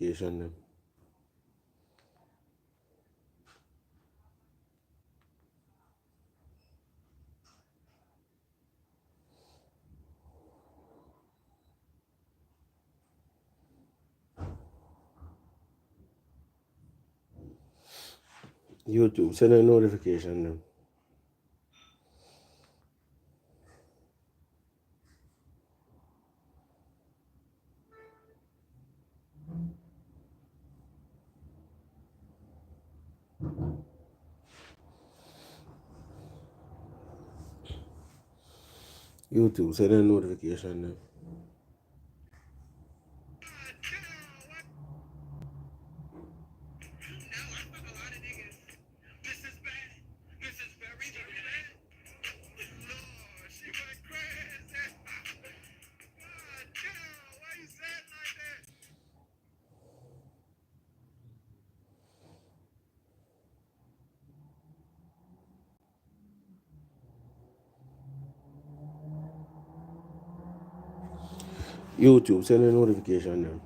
them. YouTube, send a notification them. YouTube, send a notification them. YouTube, send a notification them.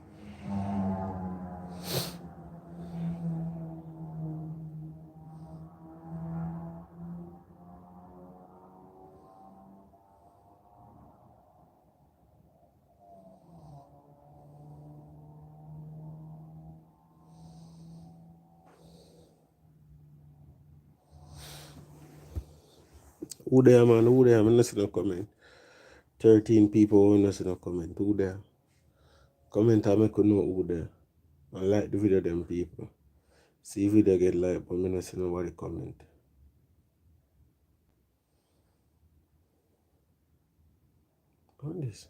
Who there, man? Who there? I'm not seeing no comment. 13 people who not seeing no comment. Who there? Comment and make you know who there. And like the video, them people. See if video get like, but I'm not seeing nobody comment. On this.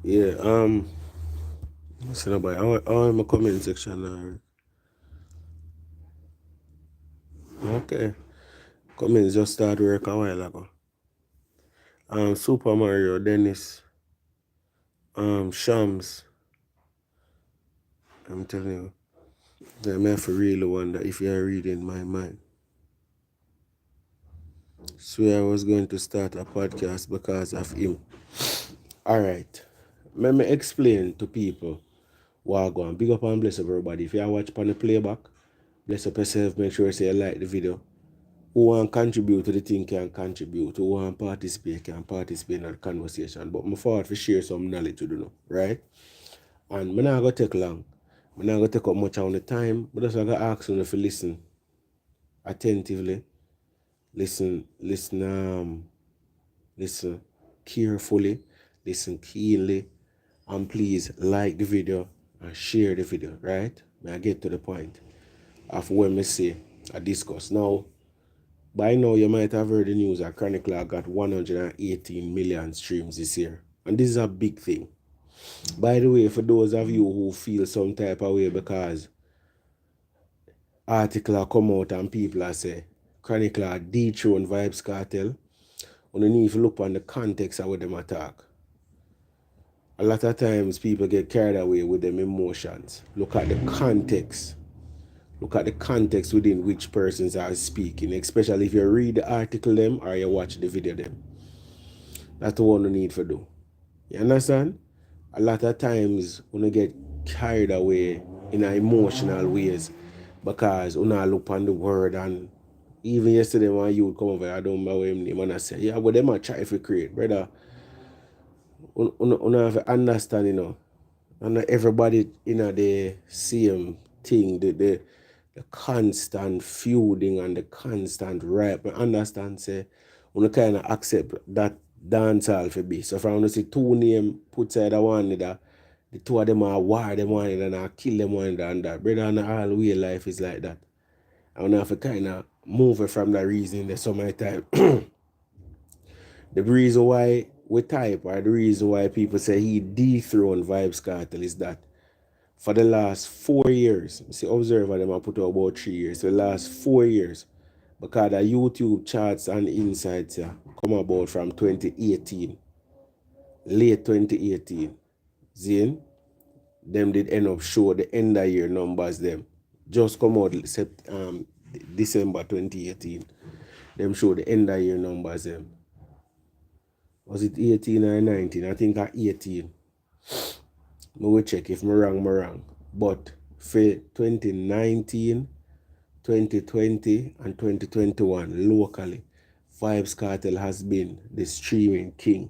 Yeah, listen about all in my comment section now. Okay. Comments just started work a while ago. Super Mario, Dennis, Shams. I'm telling you, I may have to really wonder if you're reading my mind. Swear I was going to start a podcast because of him. Alright. Let me explain to people what I go on. Big up and bless up everybody. If you watch on the playback, bless up yourself, make sure you say you like the video. Who want to contribute to the thing can contribute. Who want to participate can participate in the conversation. But I'm forward to share some knowledge to do, right? And I'm not going to take long. I'm not going to take up much of the time. But just going to ask you to listen attentively. Listen carefully. Listen keenly. And please like the video and share the video, right? May I get to the point of when I say I discuss. Now, by now, you might have heard the news that Chronicle got 118 million streams this year. And this is a big thing. By the way, for those of you who feel some type of way because article come out and people are say Chronicle dethrone VYBZ KARTEL, you need to look on the context of what them attack. A lot of times people get carried away with them emotions. Look at the context. Look at the context within which persons are speaking, especially if you read the article them or you watch the video them. That's what you need to do. You understand? A lot of times you get carried away in emotional ways because you not look on the word. And even yesterday when you would come over, I don't know him name, and I say, yeah, but them are try to create, brother. You have to understand, you know, and not everybody the same thing, the constant feuding and the constant rap. I understand, say, you kind of accept that dancehall for be. So from you see two names put side of one another, the two of them are war them one another and I kill them one another and that. Brother, and all way life is like that. And you have to kind of move it from that reason there's so many times. The reason why we type or the reason why people say he dethroned VYBZ KARTEL is that for the last 4 years. See, observer them I put out about 3 years. So the last 4 years. Because the YouTube charts and insights come about from 2018. Late 2018. Zane, them did end up show the end of year numbers them. Just come out December 2018. Them show the end of year numbers them. Was it 18 or 19? I think I 18. I will check if I'm wrong. But for 2019, 2020 and 2021 locally, VYBZ KARTEL has been the streaming king.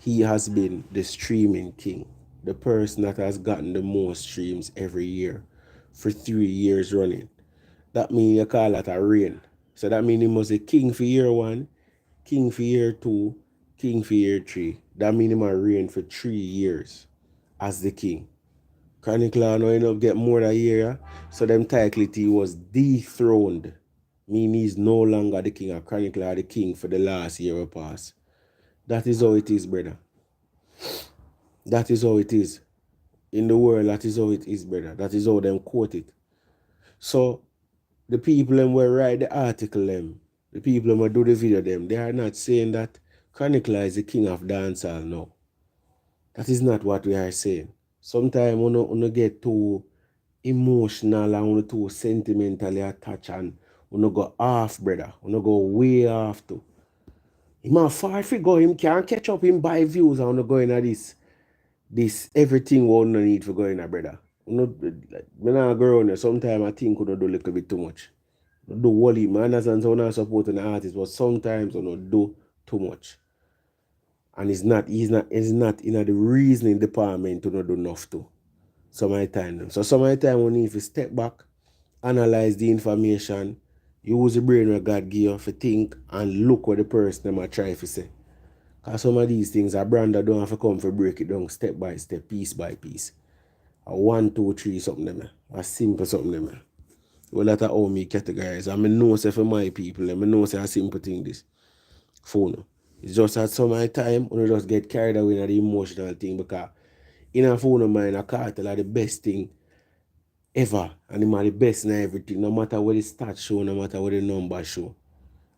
He has been the streaming king. The person that has gotten the most streams every year for 3 years running. That means you call that a reign. So that means he must be king for year 1, king for year 2, king for year 3. That means he must reign for 3 years as the king. Chronicler now end up get more than a year, so them title he was dethroned. Meaning he's no longer the king, of Chronicler the king for the last year or past. That is how it is, brother. That is how it is. In the world, that is how it is, brother. That is how them quote it. So the people them will write the article them, the people them will do the video them, they are not saying that Chronicler is the king of dancehall now. That is not what we are saying. Sometimes we get too emotional and too sentimentally attached and we go off, brother. We go way off too. Him a far figure, him can't catch up him buy views and we go into this everything we don't need for going, brother. When I go around there, sometimes I think we do a little bit too much. Do wally, man, understand so not supporting the artist, but sometimes we do too much. And he's not in the reasoning department to not do enough too. Some of the time. So some of the time we need to step back, analyze the information, use the brain that God give you to think and look what the person might try to say. Because some of these things a brand that don't have to come for break it down step by step, piece by piece. A 1, 2, 3 something them. A simple something them. Well, that's how me categorize. I know say for my people, I know say a simple thing this. Phone. It's just that some of the time we just get carried away in the emotional thing because in a phone of mine, a cartel are the best thing ever. And them are the best in everything, no matter what the stats show, no matter what the numbers show.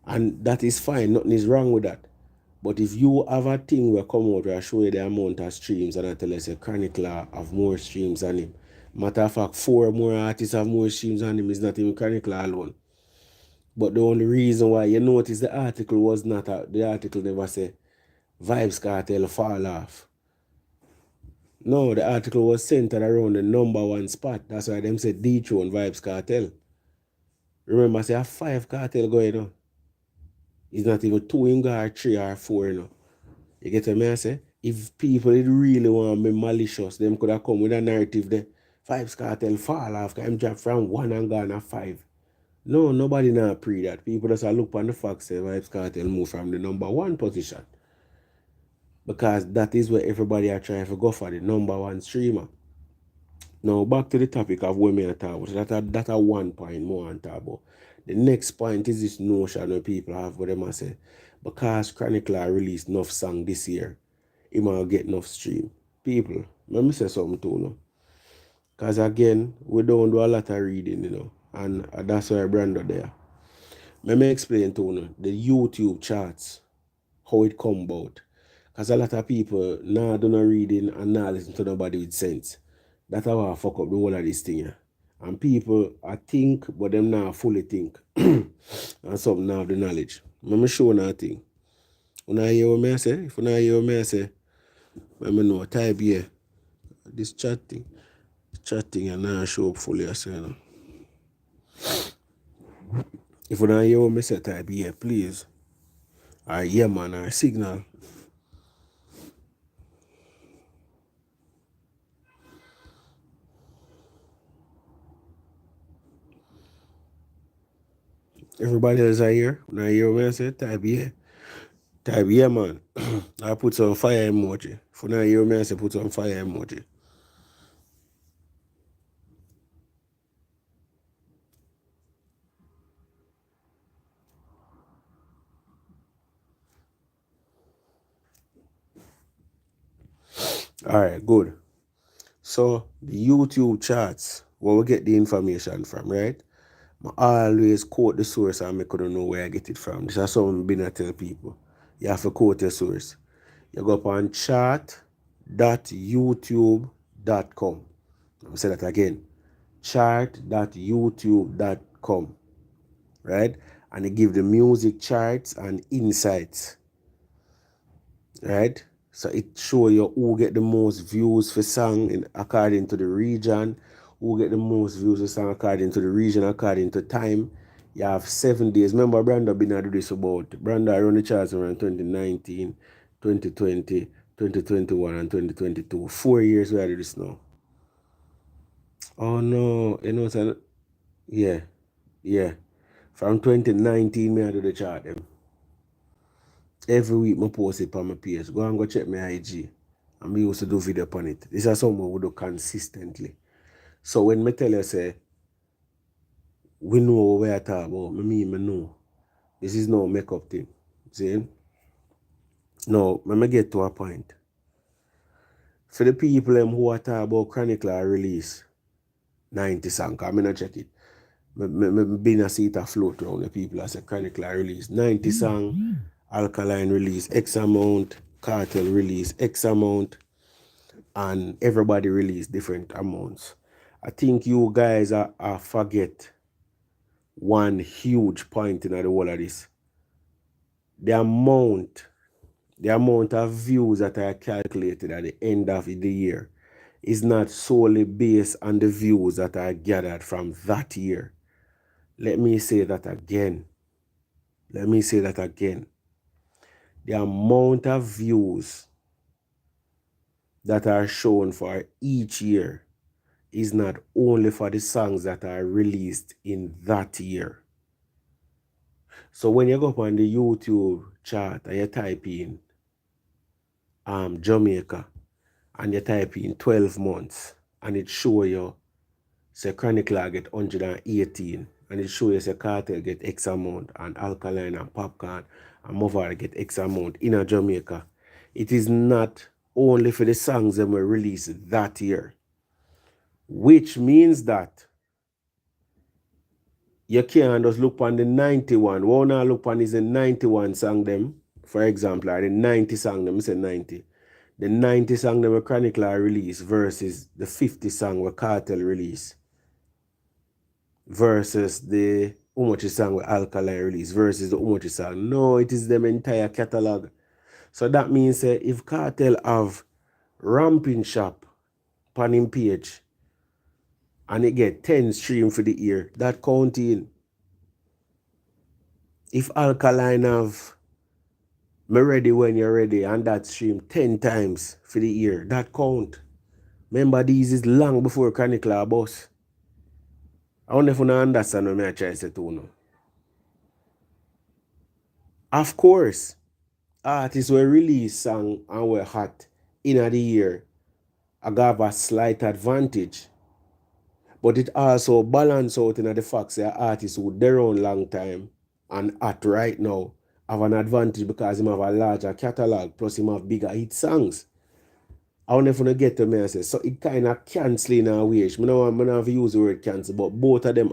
And that is fine, nothing is wrong with that. But if you have a thing where come out where I show you the amount of streams and I tell you say Chronicler have more streams than him. Matter of fact, 4 more artists have more streams than him, is not even Chronicler alone. But the only reason why you notice the article was not, the article never say VYBZ KARTEL fall off. No, the article was centered around the number 1 spot. That's why them said dethrone VYBZ KARTEL. Remember, I say a 5 cartel going on. It's not even 2 in or 3 or 4, you know. You get what I say? If people really want to be malicious, them could have come with a narrative that VYBZ KARTEL fall off, because I'm dropped from 1 and gone to 5. No, nobody now pre that. People just look on the facts say VYBZ KARTEL move from the number 1 position. Because that is where everybody are trying to go for, the number 1 streamer. Now back to the topic of women at talk about. That's a 1 point more on talk about. The next point is this notion that people have where them say, because Chronicler released enough song this year, he might get enough stream. People, let me say something too, no? Because again, we don't do a lot of reading, you know, and that's why Brando there. Let me explain to you the YouTube charts, how it come about. Because a lot of people now do not reading and now listen to nobody with sense. That's how I fuck up the whole of this thing. Yeah. And people, I think, but them now fully think. And some now have the knowledge. Let me show you nothing. When I hear what I say, if you not hear what I say, let me know. Type here. This chatting and now show up fully. I say, you know. If you not hear what I say, type here, please. Or yeah, man, or signal. Everybody else are here. When I hear what I say, type here. Type yeah, man. I put some fire emoji. For now, you may say put some fire emoji. Alright, good. So the YouTube charts, where we get the information from, right? I always quote the source and I couldn't know where I get it from. This is something I've been tell people. You have to quote your source. You go up on chart.youtube.com. I'll say that again. Chart.youtube.com. Right? And they give the music charts and insights. Right? So it show you who get the most views for song according to the region, who get the most views for song according to the region, according to time. You have 7 days. Remember, Branda been at this about. Branda run the charts around 2019, 2020, 2021, and 2022. 4 years we had this now. Oh no, you know what? Yeah, yeah. From 2019, me I do the chart them. Every week I post it on my page. Go and go check my IG. And we used to do video upon it. This is something we do consistently. So when me tell you say, we know what I talk about, me know. This is no makeup thing. See? Now, let me get to a point. For the people who are talking about Chronicler release 90 songs, I'm going to check it. Me been a seat afloat around the people as a Chronicler release 90 song, ALKALINE release X amount, Kartel release X amount, and everybody release different amounts. I think you guys are forget one huge point in the whole of this. The amount of views that are calculated at the end of the year is not solely based on the views that are gathered from that year. Let me say that again. The amount of views that are shown for each year is not only for the songs that are released in that year. So when you go up on the YouTube chart and you type in Jamaica and you type in 12 months and it show you say Chronicler get 118 and it show you say Kartel get X amount and ALKALINE and POPCAAN and Movar get X amount in a Jamaica, it is not only for the songs that were released that year, which means that you can't just look on the 91. What I look on is the 91 song them, for example, or the 90 song them, I say 90. The 90 song them were Chronicler release versus the 50 song were Kartel release versus the Umochi song were ALKALINE release versus the Umochi song. No, it is them entire catalog. So that means if Kartel have Ramping Shop on him page and it get 10 stream for the year, that counting. If ALKALINE have Me Ready When You're Ready and that stream 10 times for the year, that count. Remember, these is long before Chronicler boss. I wonder if you understand what I try to say to you. Of course, artists will release song and were hot in the year. I got a slight advantage. But it also balance out in the fact that artists who their own long time and at right now have an advantage because him have a larger catalog plus him have bigger hit songs. I want to get to me and say, so it kind of cancel in a way. I don't have to use the word cancel, but both of them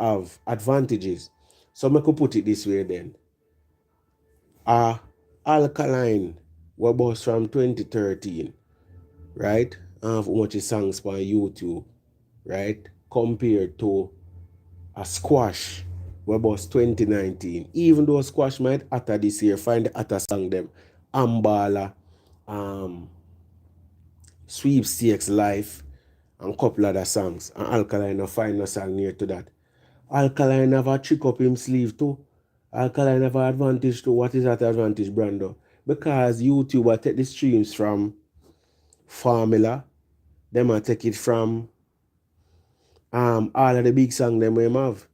have advantages. So I could put it this way then. ALKALINE was boss from 2013, right? I have much songs on YouTube, right? Compared to a Squash was boss 2019. Even though Squash might utter this year, find the utter song them. Ambala, Sweepstakes Life, and couple other songs. And ALKALINE a find a song near to that. ALKALINE have a trick up him sleeve too. ALKALINE have an advantage too. What is that advantage, Brando? Because YouTube will take the streams from Formula. They might take it from all of the big songs them we have.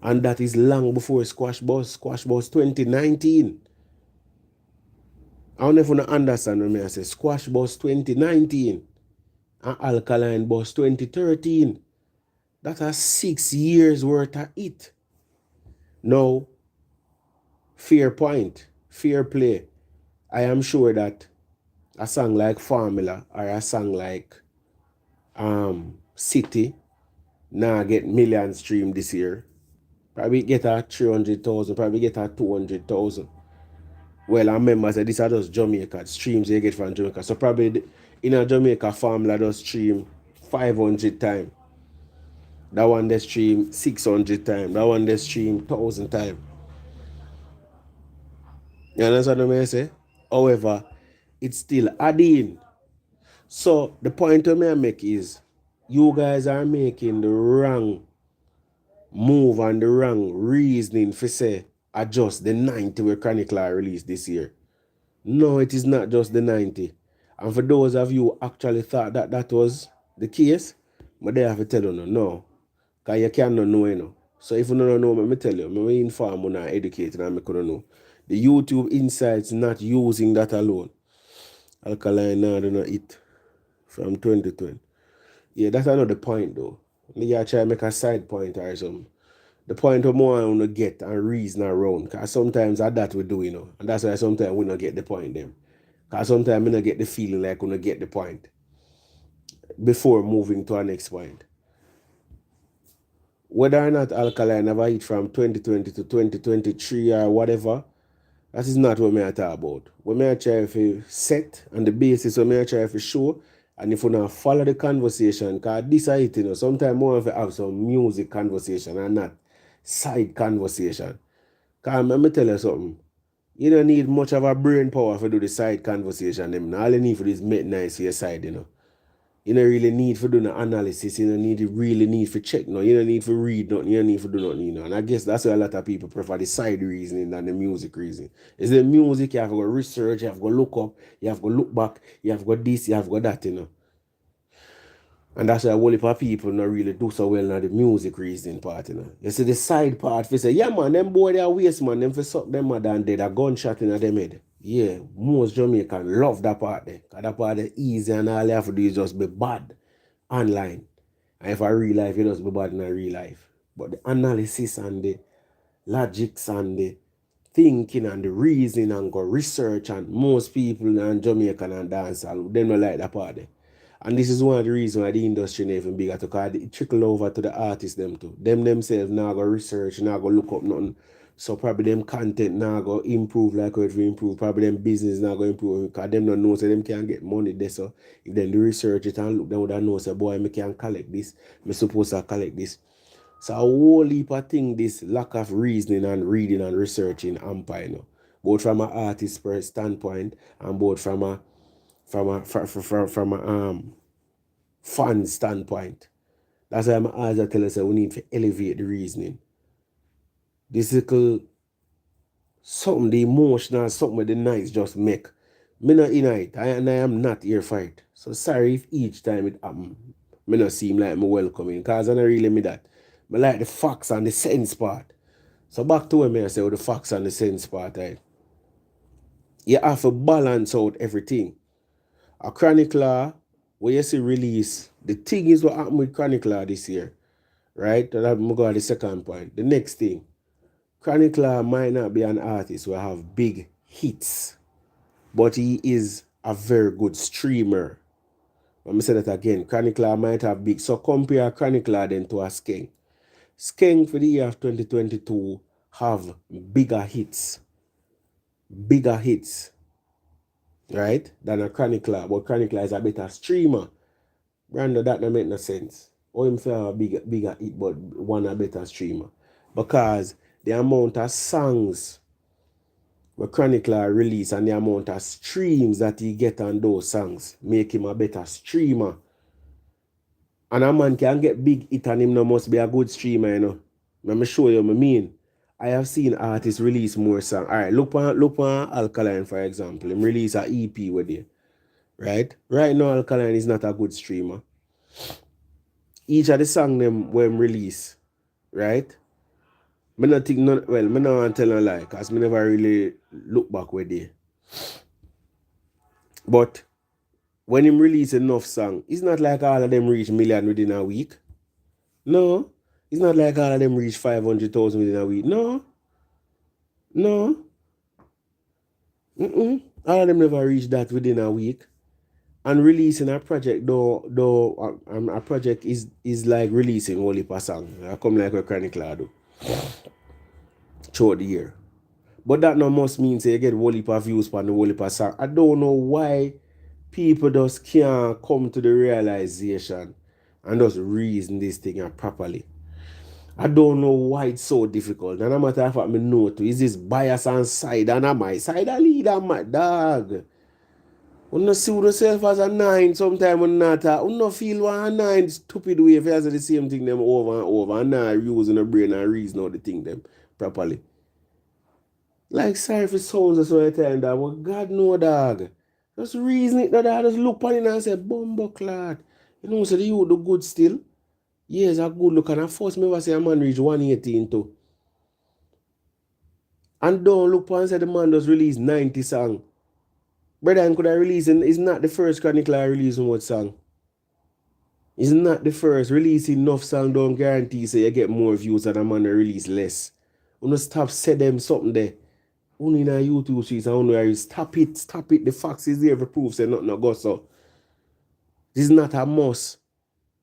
And that is long before Squash Boss. Squash Boss 2019. I don't know if you understand when I say Squash Boss 2019 and ALKALINE Boss 2013. That's a 6 years worth of it. Now, fair point, fair play. I am sure that a song like Formula or a song like City now get million stream this year. Probably get a 300,000, probably get a 200,000. Well, I remember that this are just Jamaica streams they get from Jamaica. So probably in a Jamaica Formula does stream 500 times. That one they stream 600 times. That one they stream 1,000 times. You understand what I say? However, it's still adding. So the point I make is you guys are making the wrong move and the wrong reasoning for say adjust the 90 where Chronicler released this year. No, it is not just the 90. And for those of you who actually thought that that was the case, but they have to tell you no. Because you cannot know, you know. So if you don't know, let me tell you, I inform you and educate and I make you know. The YouTube insights not using that alone. Alkaline now do not eat from 2020. Yeah, that's another point though. Me try to make a side point or something. The point of more I want to get and reason around. Because sometimes that we do, you know. And that's why sometimes we don't get the point them. Because sometimes we don't get the feeling like we don't get the point before moving to our next point. Whether or not Alkaline ever hit from 2020 to 2023 or whatever, that is not what I talk about. What I try to set on the basis what I try to show, and if you not follow the conversation, because this is it, you know, sometimes more of have some music conversation and not side conversation. Because let me tell you something. You don't need much of a brain power to do the side conversation. Them. All you need for this make nice for your side, you know. You don't really need for doing the analysis. You don't really need for check. No, you don't need for read nothing. You don't need for do nothing. You know. And I guess that's why a lot of people prefer the side reasoning than the music reasoning. It's the music you have to go research, you have to go look up, you have to go look back, you have to go this, you have to go that, you know. And that's why a whole heap of people not really do so well in the music reasoning part, you know. You see the side part, they say, yeah man, them boy they are waste man, them for suck them mother and dead, a gunshot in them head. Yeah, most Jamaicans love that part there. Because that part is easy and all you have to do is just be bad online. And if I real life, you just be bad in a real life. But the analysis and the logics and the thinking and the reasoning and go research and most people in Jamaican and dancehall, they don't like that part there. And this is one of the reasons why the industry not even bigger, because it trickle over to the artists them too. Them themselves now go research, now go look up nothing. So probably them content now go improve like how it will improve. Probably them business now go improve because them don't know so them can get money there. So if them do research it and look, them would have know say boy, me can collect this, me supposed to collect this. So a whole heap of thing this lack of reasoning and reading and researching empire, you know. Both from an artist standpoint and both from a fan standpoint. That's why I'm always tell us that we need to elevate the reasoning. This little something, the emotional, something with the nice just make. Me not in it, and I am not here for it. So sorry if each time it happen, me not seem like me welcoming, because I don't really me that. I like the facts and the sense part. So back to when I say with the facts and the sense part, right? You have to balance out everything. A chronicler, where you see release, the thing is what happened with chronicler this year, right? That I'm going to go to the second point. The next thing, chronicler might not be an artist who have big hits, but he is a very good streamer. Let me say that again. Chronicler might have big. So compare Chronicler then to a Skeng. Skeng for the year of 2022 have bigger hits. Bigger hits. Right? Than a Chronicler. But Chronicler is a better streamer. Brando, that don't make no sense. Or him have a bigger hit, but one a better streamer. Because the amount of songs where Chronicler release and the amount of streams that he get on those songs make him a better streamer. And a man can get big hit and him no must be a good streamer, you know. Let me show you what I mean. I have seen artists release more songs. Alright, look on Alkaline, for example. Him release an EP with you. Right? Right now, Alkaline is not a good streamer. Each of the song them when release, right? Me not think none, well, me not want to tell a lie, because me never really look back with it. But when him release enough song, it's not like all of them reach million within a week. No. It's not like all of them reach 500,000 within a week. No. No. All of them never reach that within a week. And releasing a project, though a project is like releasing whole heap of song. I come like a Chronicler do throughout the year. But that no must mean say you get whole heap of views on the whole heap of song. I don't know why people just can't come to the realization and just reason this thing out properly. I don't know why it's so difficult. And no matter if I know to, is this bias and side and on my side I lead on my dog. You not see yourself as a 9 sometimes you not you not feel one a 9 stupid way if you say the same thing them over and over and not using the brain and reason how to think them properly. Like sorry for sounds or so time that well God know dog. Just reason it that I just look on it and say bumbo clot. You know so the youth do good still. Yes, a good look and at first me ever say a man reach 118 too. And don't look and say the man just release 90 songs. Brother could have released it's not the first Chronicler releasing what song. It's not the first. Releasing enough song don't guarantee so you get more views than a man that release less. You know stop say them something there. Only in a YouTube streets and only stop it. The facts is there for proof say nothing no go so. This is not a must.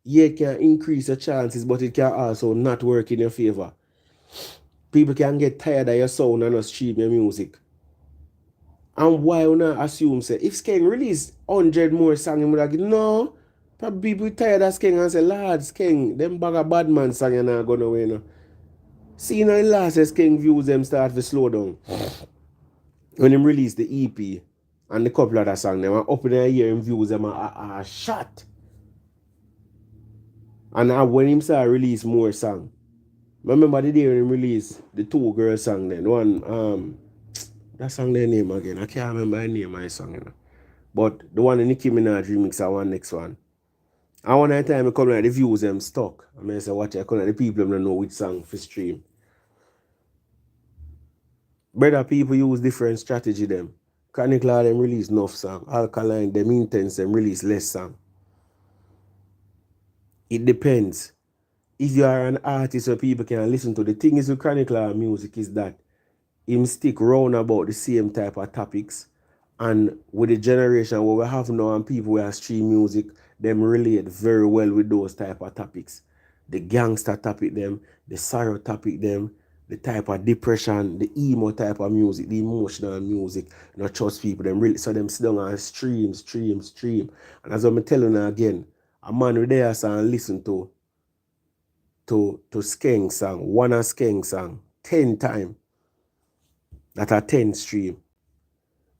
Yeah, it can increase your chances, but it can also not work in your favor. People can get tired of your sound and not stream your music. And why you not assume say if Skeng release 100 more songs, you would have no. Probably people tired of Skeng and say, Lord, Skeng, them bag of bad man song you not gonna win. See now the last Skeng views them start to slow down. When him release the EP and the couple of the song, them up in a year him views them are shot. And when him start release more song. Remember the day when him release the 2 girl song then. One that song their name again. I can't remember the name of the song, you know. But the one in Nicki Minaj remix, I want next one. And one time I come like the views them stuck. I mean I say watch I come like the people them don't know which song for stream. Brother people use different strategy them. Chronicler them release enough song. Alkaline them intense them release less song. It depends. If you are an artist so people can listen to, the thing is with Chronicler music is that him stick round about the same type of topics. And with the generation where we have now and people who are stream music, them relate very well with those type of topics. The gangster topic them, the sorrow topic them, the type of depression, the emo type of music, the emotional music, not trust people, them really so them sit down and stream. And as I'm telling you again, a man with their song listen to Skeng song, one a Skeng song, 10 times. That are 10 stream.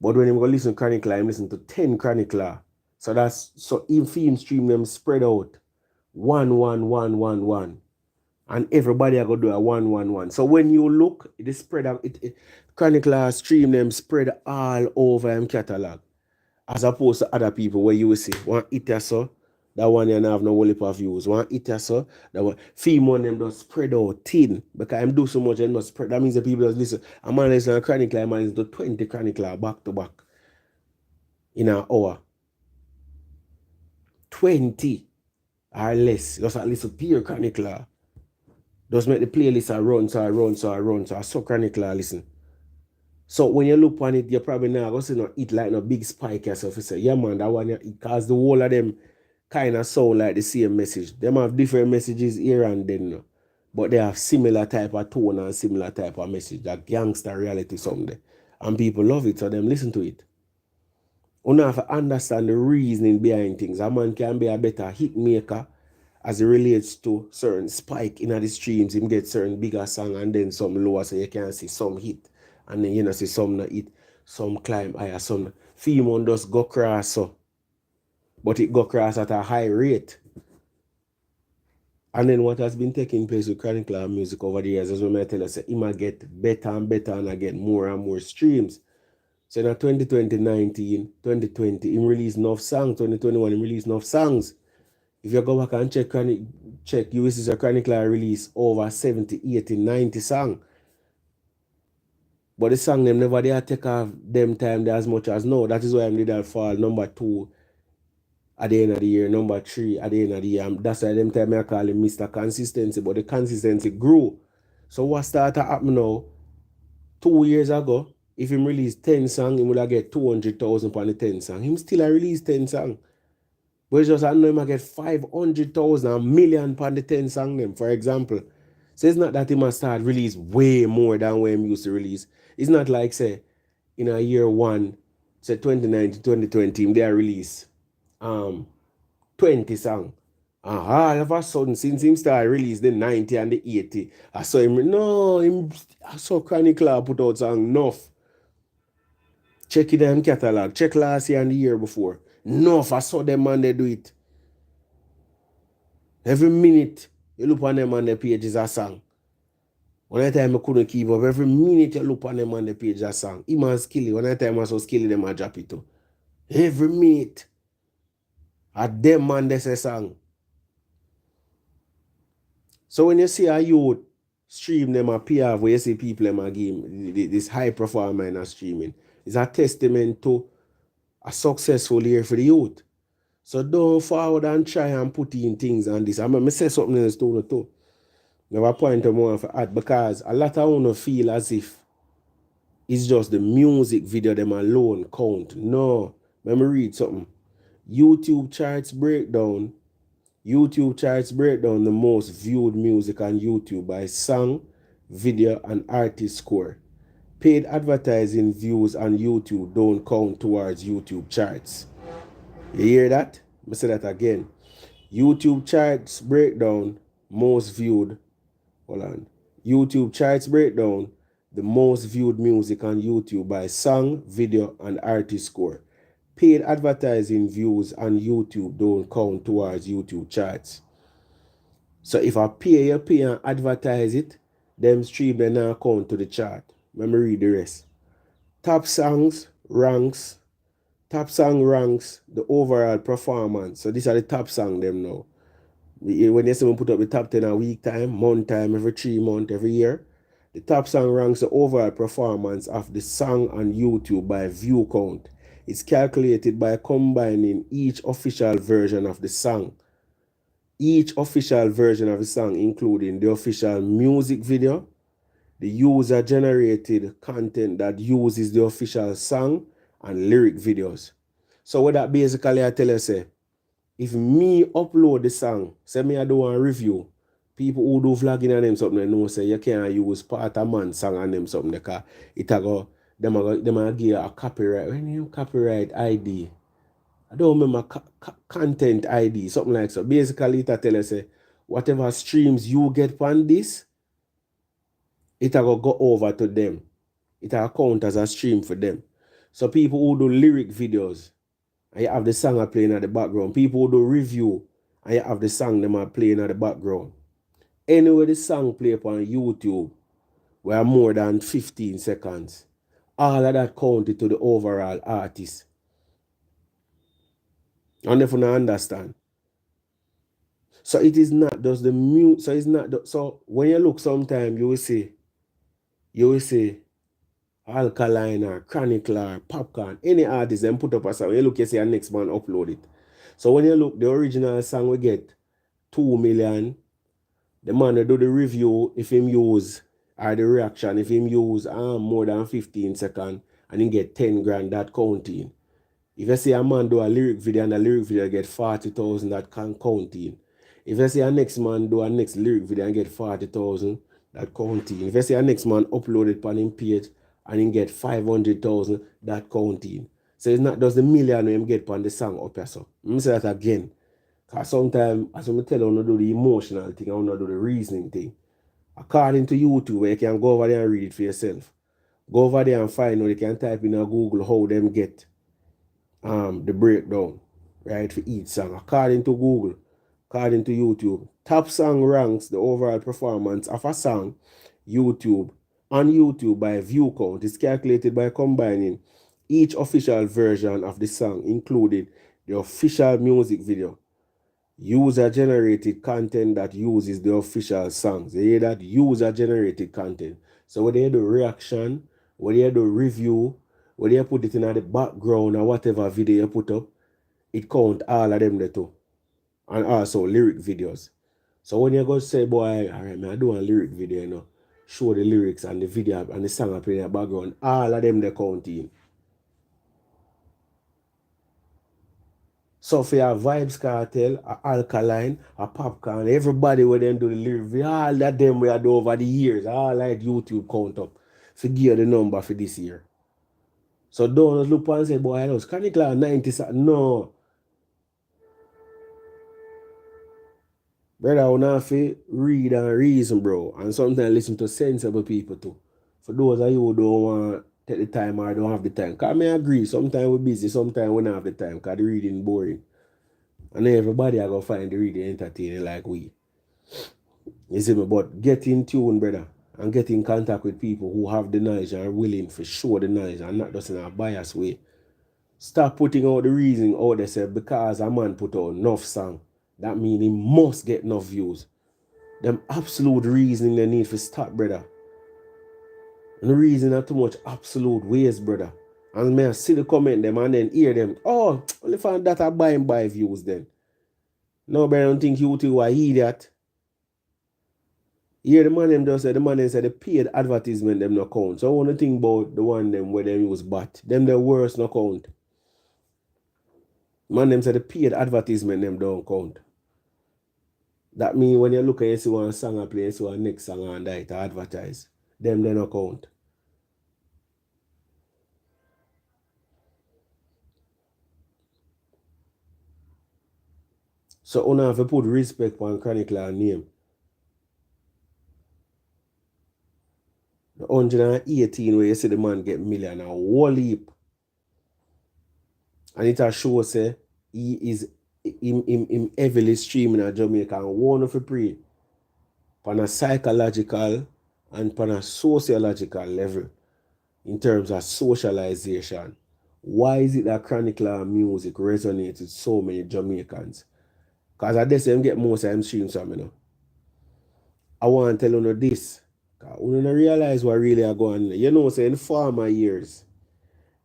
But when I'm going to listen to Chronicler, I'm listening to 10 Chronicler. So that's so in film stream them spread out 1. And everybody are gonna do a 1. So when you look, it is spread out, Chronicler stream them spread all over them catalog. As opposed to other people where you will see one hit or so, that one you have no whole heap of views. One hit or so, that one film on them just spread out thin. Because I'm do so much and not spread. That means the people just listen. A man listen to Chronicler, a man listen to 20 Chronicler back to back in an hour. 20 or less. Just at least a pure Chronicler. Just make the playlist so I saw Chronicler listen. So when you look on it, you're probably not going to see no it like no big spike or stuff. You say, yeah man, that one because the whole of them kind of sound like the same message. Them have different messages here and then, no. But they have similar type of tone and similar type of message. That gangster reality someday. And people love it, so them listen to it. You have to understand the reasoning behind things. A man can be a better hit maker as it relates to certain spike in the streams. Him get certain bigger song and then some lower so you can see some hit. And then you know see some not hit, some climb higher, some female just go cross so. But it go cross at a high rate. And then what has been taking place with Chronicler music over the years, as when I tell you, say, he might get better and better and I get more and more streams. So in 2020, 2020, he released enough songs. 2021, he released enough songs. If you go back and check, you will see a Chronicler release over 70, 80, 90 songs. But the song them never they take off them time as much as now. That is why I did that fall number 2 at the end of the year, number 3 at the end of the year. That's why them time I call him Mr. Consistency, but the consistency grew. So what started to happen now, 2 years ago, if him release 10 songs, he would have get 200,000 on the 10 song. Him still a release 10 songs. But it's just I know him I get 500,000, a million on the 10 song them, for example. So it's not that he must start release way more than when he used to release. It's not like, say, in a year one, say 2019, 2020, they release 20 songs. And all of a sudden, since him start release the 90 and the 80, I saw him, I saw Chronic Law put out song enough. Check it in catalog. Check last year and the year before. Enough, I saw them man, they do it. Every minute, you look on them on the page is a song. One time I couldn't keep up. Every minute you look on them on the page a song. He man skilly. One time I saw skilly them a drop it too. Every minute. At them man they say song. So when you see a youth stream them a PR where you see people them a game, this high performer in a streaming, it's a testament to a successful year for the youth. So don't forward and try and put in things on this. I'm going to say something in the story too. Never point to more for that because a lot of them feel as if it's just the music video them alone count. No. Let me read something. YouTube charts breakdown the most viewed music on YouTube by song, video, and artist score. Paid advertising views on YouTube don't count towards YouTube charts. You hear that? Let me say that again. YouTube charts breakdown most viewed. Hold on. YouTube charts breakdown the most viewed music on YouTube by song, video, and artist score. Paid advertising views on YouTube don't count towards YouTube charts. So if I pay and advertise it, them stream they now count to the chart. Let me read the rest. Top song ranks the overall performance. So these are the top song them now. When you see me put up the top 10 a week time, month time, every 3 months, every year, the top song ranks the overall performance of the song on YouTube by view count. It's calculated by combining each official version of the song. Each official version of the song, including the official music video, the user-generated content that uses the official song, and lyric videos. So what that basically I tell you say, if me upload the song, say me I do a review, people who do vlogging and them something, they know say you can't use part of man song and them something because it a go them a give a copyright. When you copyright ID, I don't remember content ID, something like so. Basically it a tell you say whatever streams you get on this, it a go over to them. It a count as a stream for them. So people who do lyric videos, and you have the song playing at the background. People who do review, and you have the song them are playing at the background. Anyway, the song play upon YouTube, where more than 15 seconds. All of that counted to the overall artist. And if you don't understand. So it is not just the mute. So it's not. So when you look sometime, you will see ALKALINE or Chronicle or POPCAAN, any artist them put up a song. When you look, you see a next man upload it. So when you look, the original song we get 2 million. The man that do the review, if him use, or the reaction, if him use more than 15 seconds, and he get 10 grand, that counting. If you see a man do a lyric video and the lyric video get 40,000, that can counting. If you see a next man do a next lyric video and get 40,000, that counting. If you see a next man upload it on his page and he get 500,000, that counting. So it's not just the million him get on the song up here. So let me say that again. Because sometimes, as I tell you, I want to do the emotional thing, I want to do the reasoning thing. According to YouTube, you can go over there and read it for yourself. Go over there and find out, you can type in a Google how them get the breakdown, right, for each song. According to Google, according to YouTube, top song ranks the overall performance of a song on YouTube by view count. It's calculated by combining each official version of the song, including the official music video, user-generated content that uses the official songs. You hear that? User-generated content. So whether you do reaction, whether you do review, whether you put it in the background or whatever video you put up, it count all of them there too. And also lyric videos. So when you go say, boy, all right, man, I do a lyric video, you know, show the lyrics and the video and the song I play in the background. All of them they count in. So for your VYBZ KARTEL, a ALKALINE, a POPCAAN, everybody where them do the lyrics, all of them we had over the years, all like YouTube count up. Forgive the number for this year. So don't look and say, boy, I was Chronicle 90. No. Brother, I want to read and reason, bro. And sometimes listen to sensible people too. For those of you who don't want to take the time or don't have the time. Because I may agree, sometimes we're busy, sometimes we don't have the time because the reading boring. And everybody are going to find the reading entertaining like we. You see me? But get in tune, brother. And get in contact with people who have the knowledge and are willing to show the knowledge and not just in a biased way. Stop putting out the reason out there say because a man put out enough song, that means he must get enough views. Them absolute reasoning they need for stop, brother. And the reason are too much absolute ways, brother. And may I see the comment them and then hear them. Oh, only find that I buy views then. No, brother, I don't think you two are idiot. Here the man them just said the paid advertisement them no count. So I want to think about the one them where them use bot. Them the worst no count. Man them said the paid advertisement them don't count. That means when you look and you see one song I play, you see one next song and that advertise. Them they no count. So you have to put respect on Chronicle name. The 118 where you see the man get million a whole heap. And it a show say he is him heavily streaming at Jamaica and one of the pray on a psychological and on a sociological level in terms of socialization. Why is it that Chronicle music resonates with so many Jamaicans? Because I guess them get most of them streams from me now. I want to tell you this. Because you don't realize what really are going on. You know, say in former years,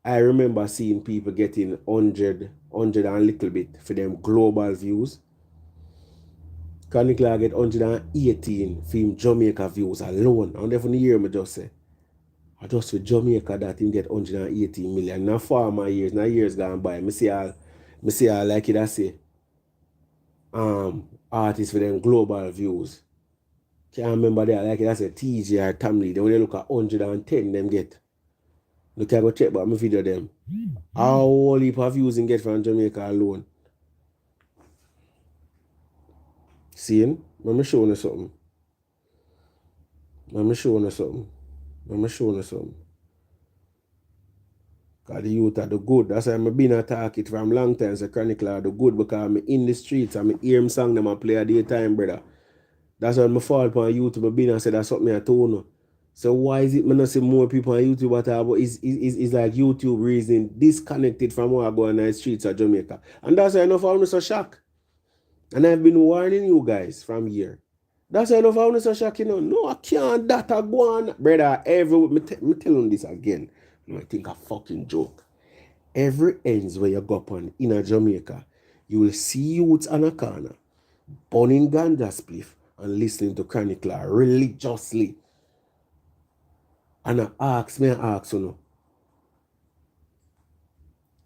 I remember seeing people getting 100 and little bit for them global views. Chronicle get 118 for him Jamaica views alone. And then from the year, I just say, I just for Jamaica that him get 118 million. Now former years, now years gone by, I see all like it I say, artists for them global views. Can't remember that, like it I say TJ or Tamley. Then when they look at 110 them get. Look, I go check about my video them. How all heap of views in get from Jamaica alone. Seeing? Let me show you something. Because the youth are the good. That's why I've been attack it from long time. So Chronicle are the good because I'm in the streets. I'm hear him song them I play at daytime, brother. That's why I fall upon YouTube. I've been and said that's something I told you. So why is it I not see more people on YouTube but it's like YouTube reason disconnected from what I go on the streets of Jamaica. And that's why I know I'm so shocked. And I've been warning you guys from here. That's why I know I'm so shocked, you know. No, I can't that I go on. Brother, me tell you this again. No, I think a fucking joke. Every ends where you go upon in a Jamaica, you will see youths on a corner, burning ganja spliff and listening to Chronicle religiously. And I ask you know.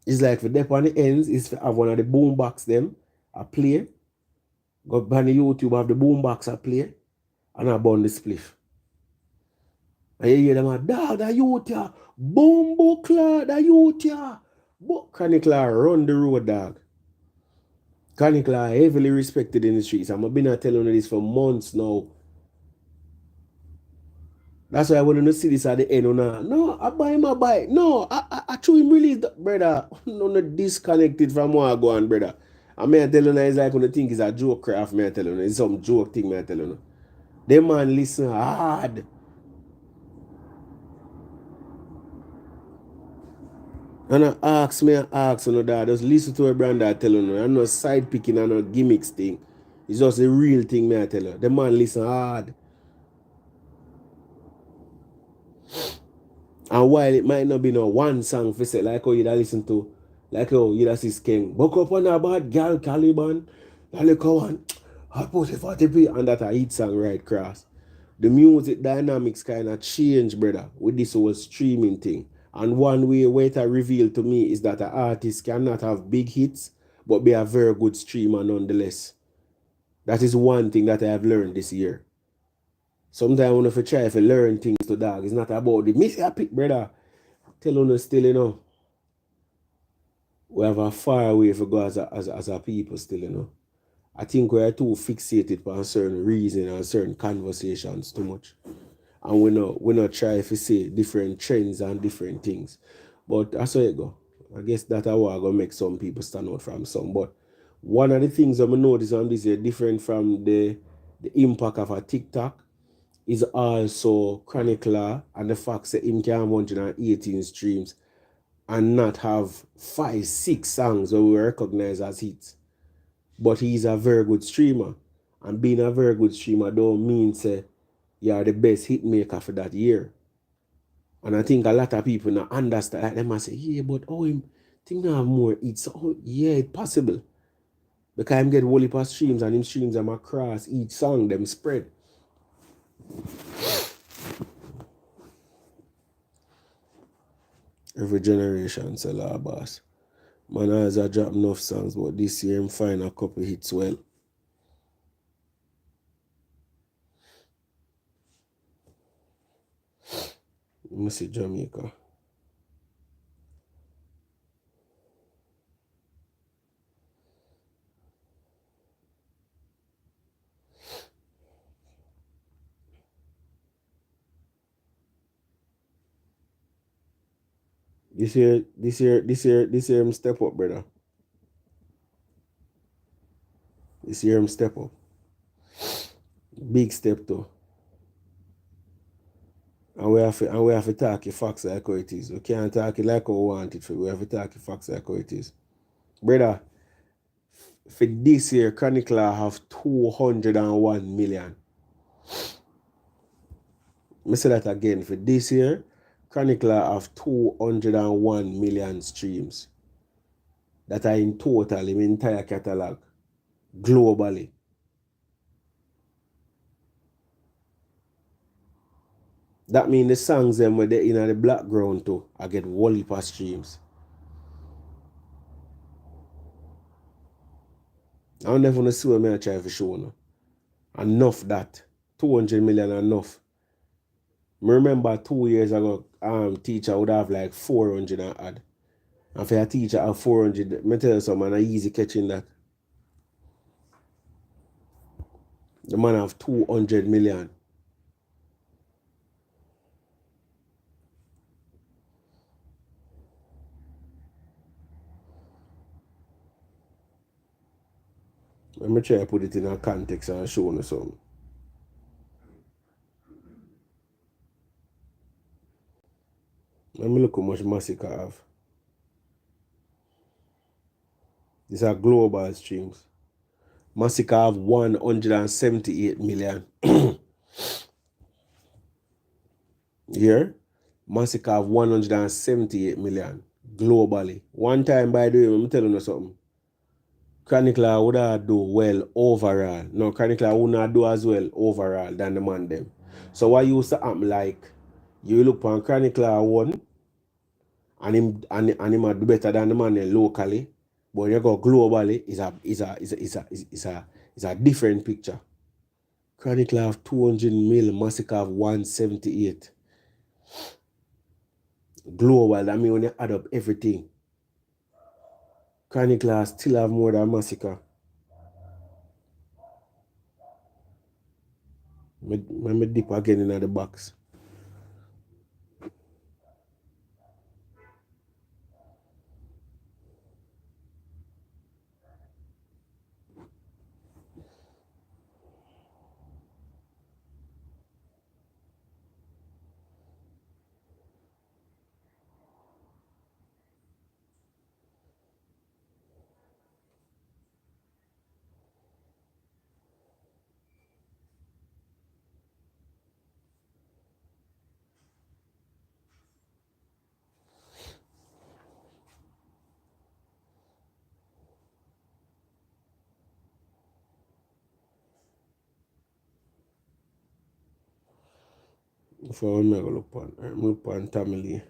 It's like for them on the ends, is to have one of the boom box them, I play. Go on the YouTube, have the boom box I play, and I burn the spliff. And you hear them, dog, that youth here, boom bookla, that youth here. But Chronicle run the road, dog. Chronicle heavily respected in the streets. I've been telling you this for months now. That's why I want to see this at the end. No, I buy my bike. No, I show him release, brother. No, disconnected from what I go on, brother. I may tell you, it's like when you think it's a joke craft, may I tell you, it's some joke thing, may I tell you. Them man listen hard. And I ask you, that just listen to a brand I tell you, I'm not side picking and no gimmicks thing. It's just a real thing, may I tell you. The man listen hard. And while it might not be no one song for say, like how you listen to, like how you see King, buck up on a bad gal Caliban, that look one, I put it 40p, and that a hit song right cross. the music dynamics kind of change, brother, with this whole streaming thing. And one way it revealed to me is that an artist cannot have big hits, but be a very good streamer nonetheless. That is one thing that I have learned this year. Sometimes when you try to learn things to dog, it's not about the miss a pick, brother. Tell you still, we have a far way to go as a people still, I think we are too fixated on certain reason and certain conversations too much. And we not try to see different trends and different things. But that's how it go. I guess that's how I gonna make some people stand out from some. But one of the things I'm notice on this is different from the impact of a TikTok is also Chronicler and the fact that him can have 118 streams and not have 5-6 songs that we recognize as hits. But he's a very good streamer. And being a very good streamer don't mean say you are the best hit maker for that year. And I think a lot of people not understand. Like them and say, yeah, but him think I have more hits. Oh, yeah, it's possible. Because him get whole heap of streams and him streams them across each song, them spread. Every generation sell our boss. Man has a drop enough songs, but this year him find a couple hits well. Let me see Jamaica. This year him step up, brother. This year him step up. Big step too. And we have to talk the facts like how it is. We can't talk it like how we want it. We have to talk the facts like how it is. Brother, for this year, Chronicler have 201 million. I say that again. For this year, Chronicler have 201 million streams. That are in total in the entire catalog. Globally. That means the songs them were in the background too. I get whole heap of streams. I don't never see what I try to show now. Enough that. 200 million enough. I remember 2 years ago, teacher would have like 400 and add. And for a teacher have 400, I tell you something, man, easy catching that. The man have 200 million. Let me try to put it in a context and show you something. Let me look how much Massacre have. These are global streams. Massacre have 178 million. Here, Massacre have 178 million globally. One time, by the way, I'm telling you something. Chronicler would have do well overall. No, Chronicler would not do as well overall than the man them. So what used to happen, like, you look on Chronicler one, and him do better than the man them locally, but when you go globally, it's a different picture. Chronicler have 200 mil, Massacre have 178. Global, I mean when you add up everything. Chronicler still have more than Massacre. Let me dip again in the box. For me, I go look on Tamale.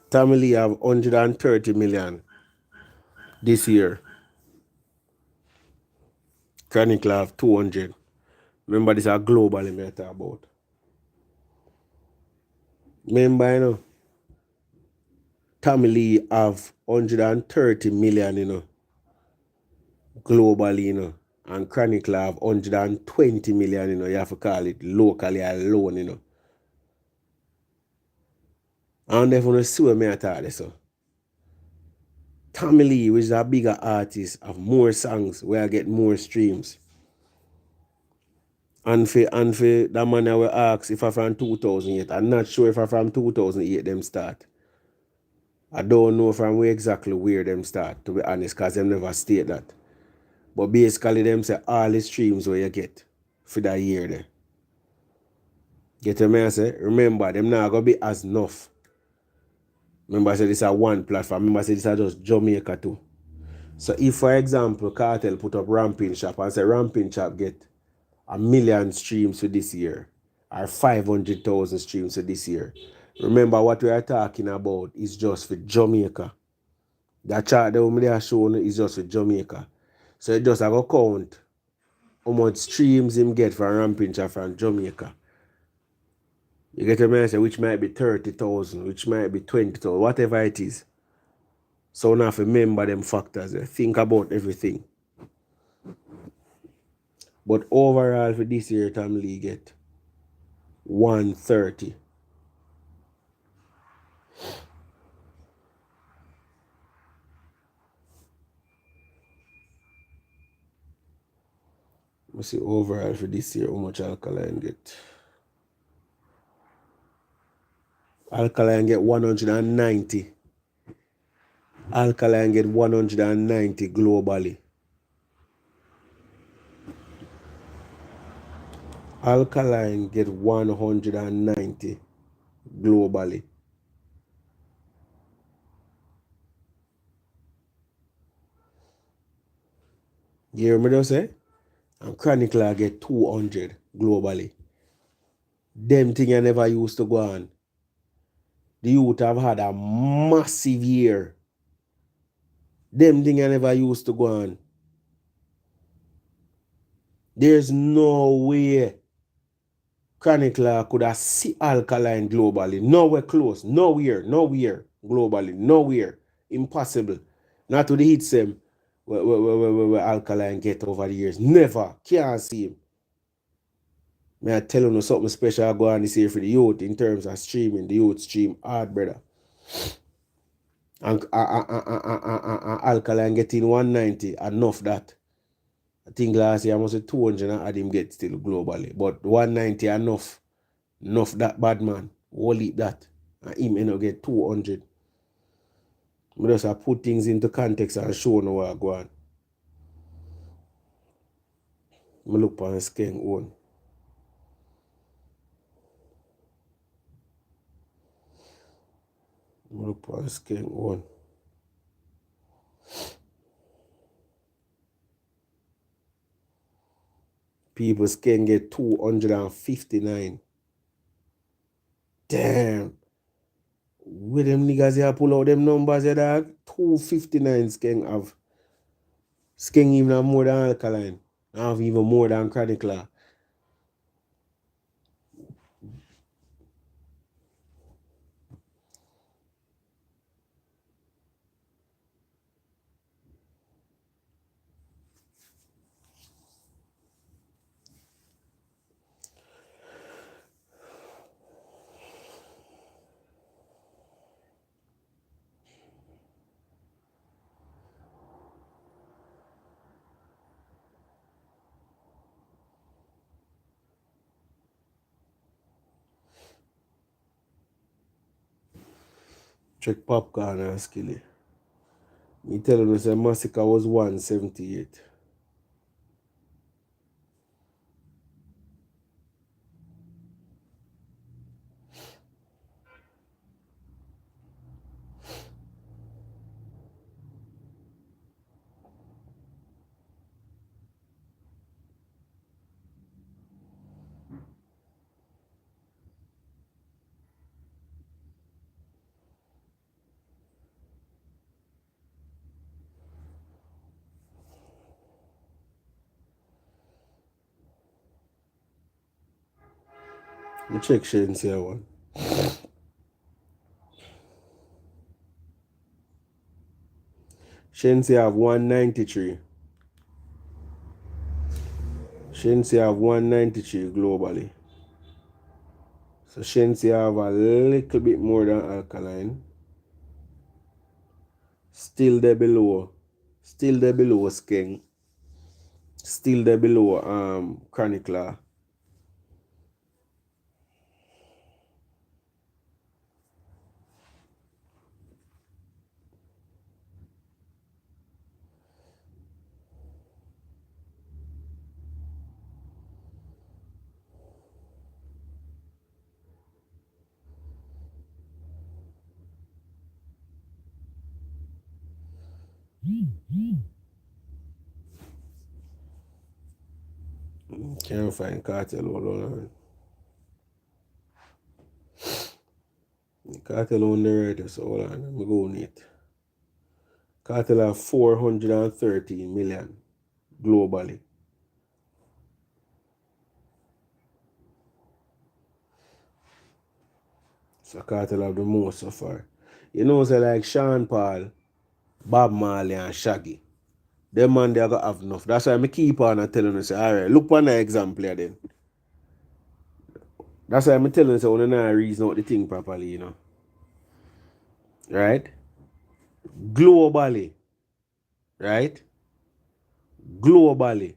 Tamale have 130 million this year. Chronicle have 200. Remember, this is globally me talk about. Remember, you know, Tamale have 130 million, you know, globally, you know, and Chronicle have 120 million, you know, you have to call it locally alone, you know. And if you see what me talk this, so Tamale, which is a bigger artist, have more songs where I get more streams. And for that man I will ask if I from 2008. I'm not sure if I from 2008 them start. I don't know from where exactly where them start, to be honest, because them never state that. But basically them say all the streams where you get for that year there. Get what I say? Remember, them not gonna be as enough. Remember I said this is one platform. Remember I said this is just Jamaica too. So if for example Cartel put up Ramping Shop and say Ramping Shop get 1,000,000 streams for this year or 500,000 streams for this year. Remember what we are talking about is just for Jamaica. That chart that we are showing is just for Jamaica. So it just have a count how much streams him get from Ramping Shop from Jamaica. You get what I say? Which might be 30,000, which might be 20,000, whatever it is. So now have to remember them factors. Think about everything. But overall for this year, Tom Lee get 130. Let's see overall for this year how much Alkaline get. Alkaline get 190. Alkaline get 190 globally. Alkaline get 190 globally. You hear me just say? And Chronicler get 200 globally. Them thing I never used to go on. The youth have had a massive year. Them thing I never used to go on. There's no way Chronicler could have see Alkaline globally. Nowhere close. Nowhere globally. Nowhere. Impossible. Not to the hits them where Alkaline get over the years. Never. Can't see him. May I tell you something special go on this year for the youth in terms of streaming. The youth stream hard, brother. And Alkaline getting 190. Enough that. I think last year I must say 200 and had him get still globally. But 190 enough. Enough that bad man. Whole heap that. And him end up get 200. I just have put things into context and show no what I go on. I look on Skeng own. I look on Skeng own. People can get 259. Damn. Where them niggas here pull out them numbers here, dog? 259 Skeng have. Skeng even have more than Alkaline. Have even more than Chronicler. Check Popcorn and Skilly. Me tell you, say Massacre was 178. Me check Shensia one. Shensia have 193. Shensia have 193 globally. So Shensia have a little bit more than Alkaline. Still there below. Still there below Skeng. Still there below Chronicler. Can't find Cartel, hold on. Cartel on the right, so hold on, let me go on it. Cartel have 413 million globally. So Cartel have the most so far. You know, say like Sean Paul, Bob Marley and Shaggy. Them man they got have enough. That's why I keep on and telling you, say, alright, look on the example here then. That's why I'm telling you, say, when I reason out the thing properly, you know. Right? Globally. Right? Globally.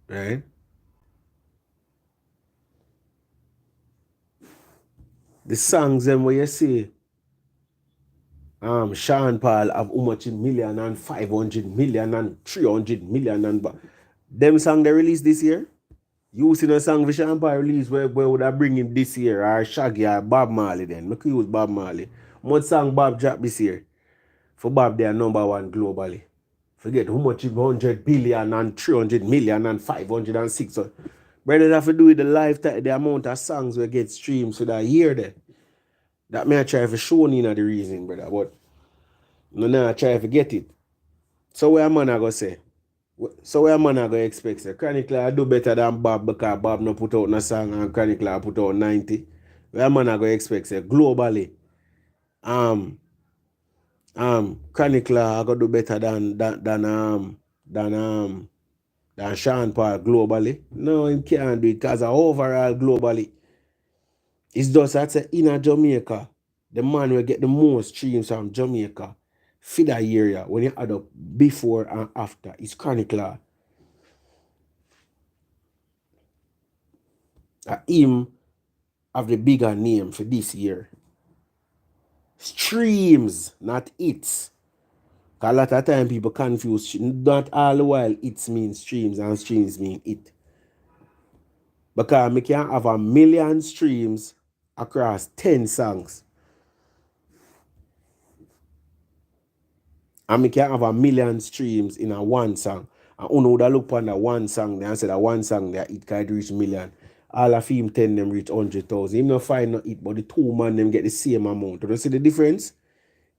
Right? The songs them where you see Sean Paul have how much in million and 500 million and 300 million and them song they released this year. You see the song for Sean Paul release where would I bring him this year or Shaggy or Bob Marley then? Make use Bob Marley. What song Bob dropped this year? For Bob they are number one globally. Forget how much is 100 billion and 300 million and 500 and 600. Brothers have to do with the lifetime, the amount of songs we get streamed so that year there. That may I try for show you the reason, brother, but no, I try to get it. So where man I go say? So where man I go expect say? Chronicler do better than Bob because Bob no put out no song and Chronicler put out 90. Where man I go expect say? Globally, Chronicler I go do better than Sean Paul globally. No, he can't do it because overall globally, it's just that in Jamaica, the man will get the most streams from Jamaica for that area when you add up before and after. It's Chronicler. Him have the bigger name for this year. Streams, not hits. Because a lot of time people confuse. Not all the while hits mean streams and streams mean it. Because we can have 1 million streams across 10 songs. And we can have 1 million streams in a one song. And you would look on that one song there and say that one song there it can reach million. All of him 10 them reach 100,000. Him not find not it, but the two man them get the same amount. You see the difference?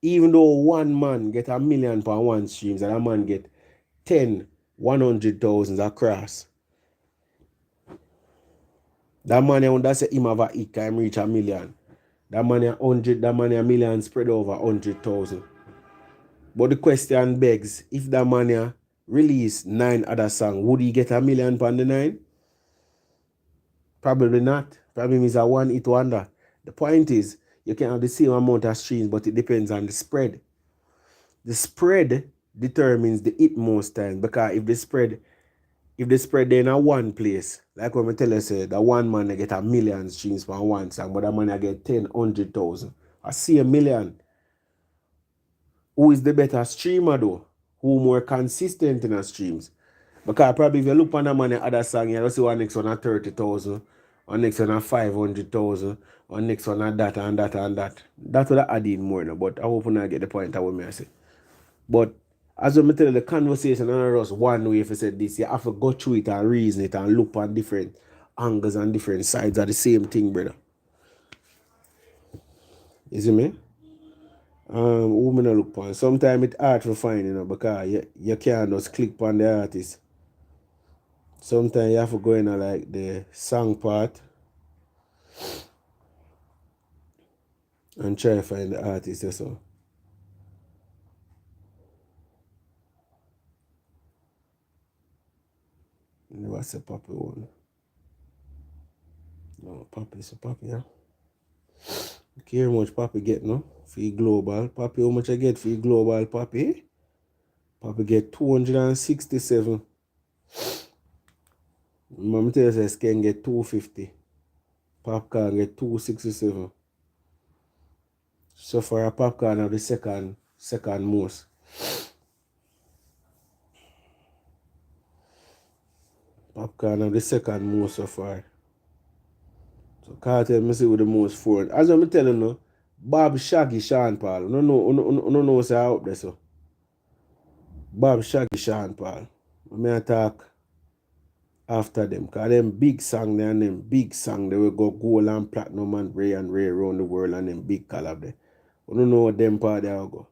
Even though one man get 1 million per one streams and a man get 10, 100,000 across. That man that's him have a it can reach 1 million. That man a million spread over 100,000. But the question begs, if that man release 9 other songs, would he get 1 million pound the 9? Probably not. Probably means a one hit wonder. The point is, you can have the same amount of streams, but it depends on the spread. The spread determines the hit most times because if the spread if they spread there in a one place, like when I tell you, say, that one man they get 1,000,000 streams from one song, but that man I get 10,000,000. I see 1,000,000. Who is the better streamer though? Who more consistent in the streams? Because probably if you look on the money other song, you see one next one at 30,000, one next one at 500,000, one next one at that and that and that. That's what I add in more now, but I hope I get the point of what I say. But as I tell you, the conversation and just one way if you said this, you have to go through it and reason it and look on different angles and different sides of the same thing, brother. You see me? Who me not look on. Sometimes it's hard to find, because you can't just click on the artist. Sometimes you have to go in like the song part and try to find the artist or so. Never say Poppy one. No, Poppy, so Poppy, yeah. Okay, how much Poppy get no? For your global. Poppy, how much I get for your global, Poppy? Poppy get 267. Mama tell you Scan get 250. POPCAAN get 267. So for a POPCAAN of the second most. POPCAAN of the second most so far. So Cartel me see with the most foreign. As I'm telling you, Bob Shaggy Sean Paul. No say I up there so. Bob Shaggy Sean Paul. I talk after them. Because them big song there and them big song they will go gold and platinum and Ray around the world and them big collab there. I don't know what them part there will go.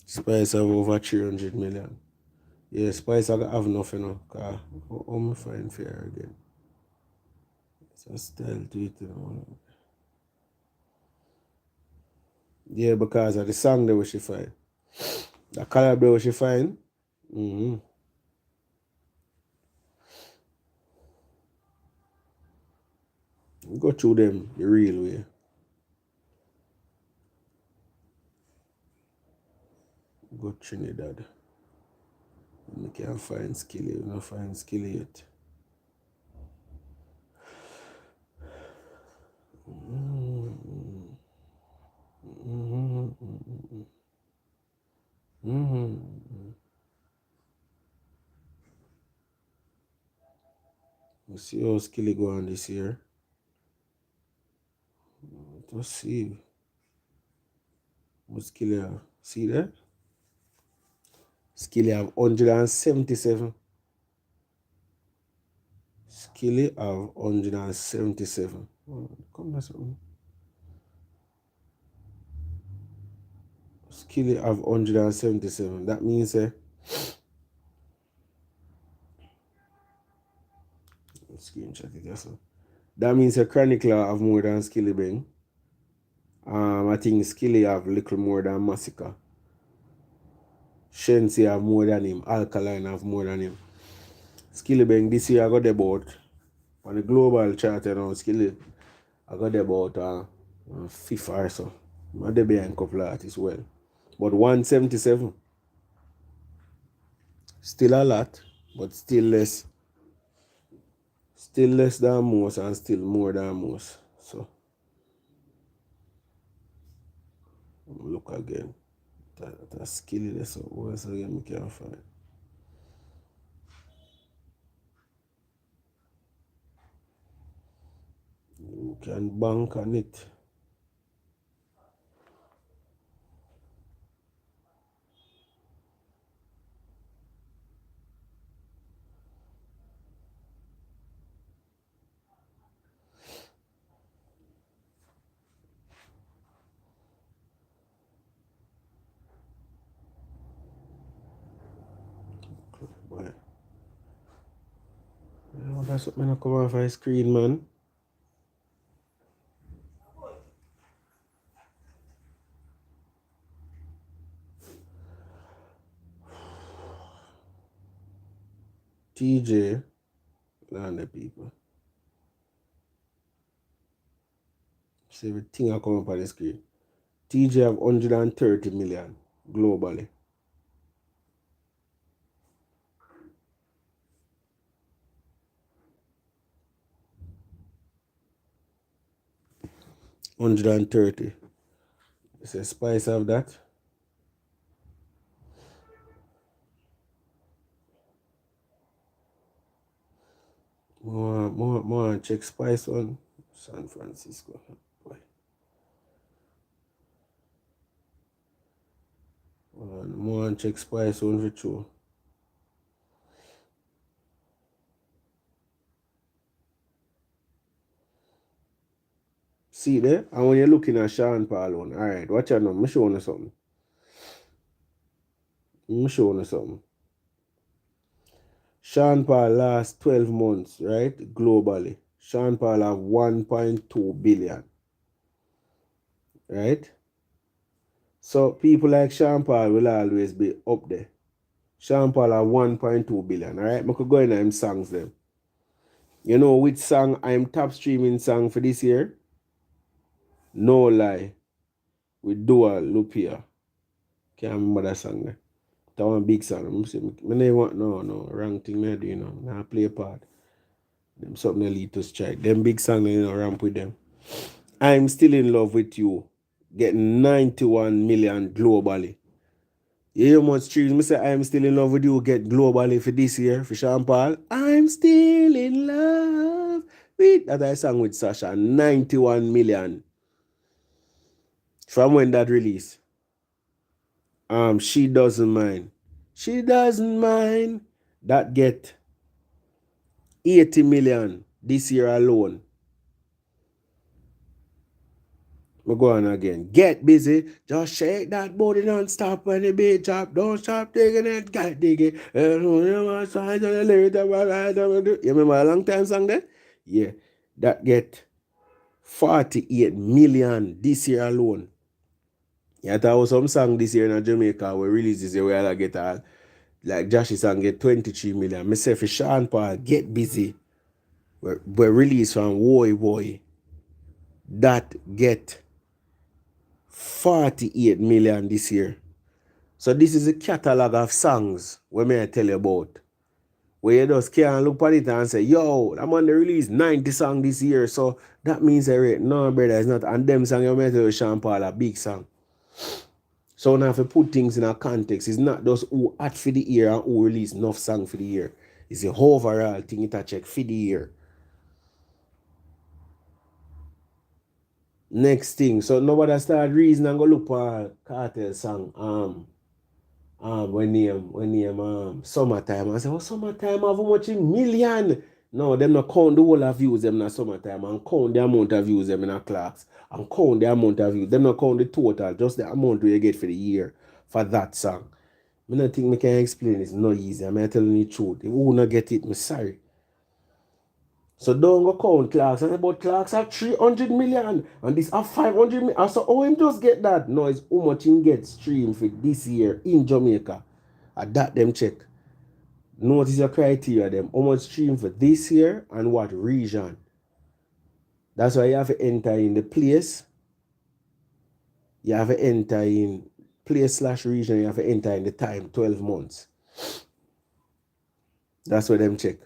Spice have over 300 million. Yeah, Spice I have enough, because I'm find fair again. So still do it, Yeah, because of the song that she find. The collab that she find. Go through them the real way. Go Trinidad. You can't find Skilly. You don't find Skilly yet. You see how Skilly go on this year. Let's see. What Skilly have? See that? Skilly have 177. Skilly have 177. Come on, something. Skilly have 177. That means screenshot it also. That means a Chronicler have more than Skilly Bang. I think Skilly have little more than Massacre. Shensi have more than him. ALKALINE have more than him. Skilly Bang this year I got about on the global chart Skilly I got about fifth or so. I dey behind a couple of artists well. But 177. Still a lot, but still less. Still less than most and still more than most. So look again. That's Skilly there, so what else again we can find? You can bank on it. Boy. That's what I come off my screen, man. TJ, land the people. See everything I come up on the screen. TJ have 130 million globally. $130. It's a spice of that. More check spice on San Francisco. Boy. More check spice on for true. See there? And when you're looking at Sean Paul one, alright, watch out now. I'm showing you something. Sean Paul last 12 months, right? Globally. Sean Paul have 1.2 billion. Right? So people like Sean Paul will always be up there. Sean Paul have 1.2 billion. Alright? I could go in and songs them. You know which song I'm top streaming song for this year? No Lie. With Dua Lupia. Can't remember that song there. That one big song. No, wrong thing I do, you know. Now play a part. Them something they lead to strike. Them big song, you know, ramp with them. I'm Still in Love with You. Getting 91 million globally. You hear how much streams me say I'm Still in Love with You get globally for this year for Sean Paul? I'm still in love with that I sang with Sasha. 91 million. From when that release? She Doesn't Mind. She Doesn't Mind. That get 80 million this year alone. We go on again. Get busy. Just shake that booty non-stop when the beat drop. Don't stop digging it. Get digging. You remember a long time song there? Yeah. That get 48 million this year alone. Yeah, there was some song this year in Jamaica we released this year where I get all like Josh's song get 23 million. Myself for Sean Paul, Get Busy. We're released from Woy Boy. That get 48 million this year. So this is a catalog of songs where may I tell you about. Where you just can't look at it and say, yo, I'm on the release 90 songs this year. So that means I rate. No, brother, it's not. And them songs you may tell you Sean Paul a big song. So now if you put things in a context, it's not just who hot for the year and who release enough song for the year. It's the overall thing it a check for the year. Next thing, so nobody start reason and go look for Cartel song. When Summertime. I say, oh, Summertime have how much in million? No, them not count the whole of views them in Summertime and count the amount of views them in a class and count the amount of views. Them not count the total, just the amount you get for the year for that song. I don't think I can explain it's not easy. I'm telling you the truth. If you will not get it, I'm sorry. So don't go count Clarks. And about Clarks have 300 million. And this have 500 million. So how him just get that? No, it's how much him get streamed for this year in Jamaica. And that them check. Notice your criteria them. How much stream for this year and what region. That's why you have to enter in the place. You have to enter in place/region. You have to enter in the time, 12 months. That's what them check.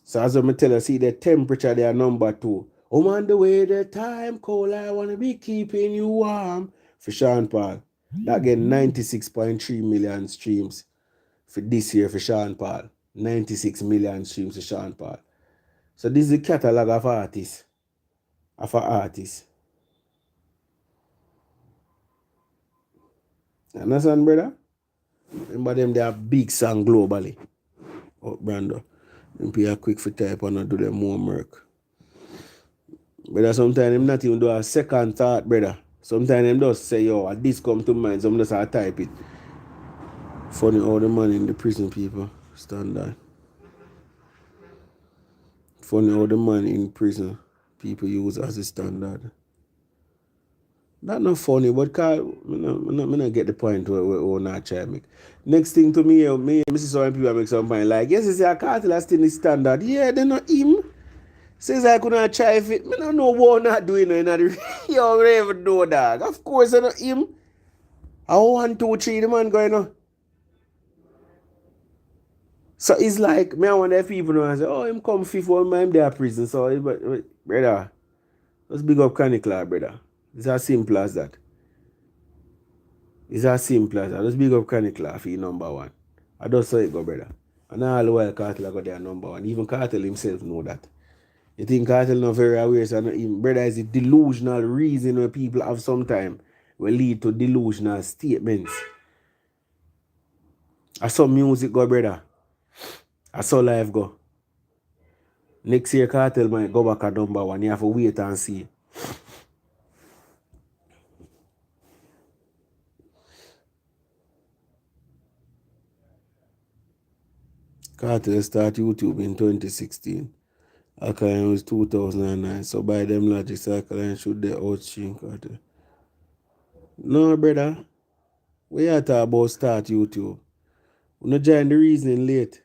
So as I tell you, see the temperature there number 2. I'm on the way, the time cold, I want to be keeping you warm. For Sean Paul. That get 96.3 million streams for this year for Sean Paul. 96 million streams for Sean Paul. So this is the catalog of artists. You understand, brother? Remember them, they have big song globally. Oh, Brando. And be a quick for type and not do them homework. Brother, sometimes them not even do a second thought, brother. Sometimes them just say, yo, this come to mind, some just type it. Funny all the money in the prison, people. Standard. Funny all the money in prison people use as a standard. That's not funny, but I not get the point we're not trying to make. Next thing to me see some people make some point like, yes, it's a cartel that's still the standard. Yeah, they're not him. Since I couldn't try if it, I don't know what I'm not doing in the you don't even know, dog. Of course, I know him. I 1, 2, 3, the man going on. So it's like, me, I want that people know and say, oh, him come fifth one, I'm there prison. So, but, brother, let's big up Caniclar, brother. It's as simple as that. It's as simple as that. Let's big up Caniclar for number one. I just saw it go, brother. And all the while Cartel got their number one. Even Cartel himself know that. You think Cartel not very aware, so brother, is a delusional reason where people have sometime will lead to delusional statements. I saw music go, brother. I saw life go. Next year Cartel might go back at number one. You have to wait and see. Cartel started YouTube in 2016. ALKALINE was 2009. So by them logics, ALKALINE should they outstream Cartel. No, brother. We are talking about start YouTube. We not join the reasoning late.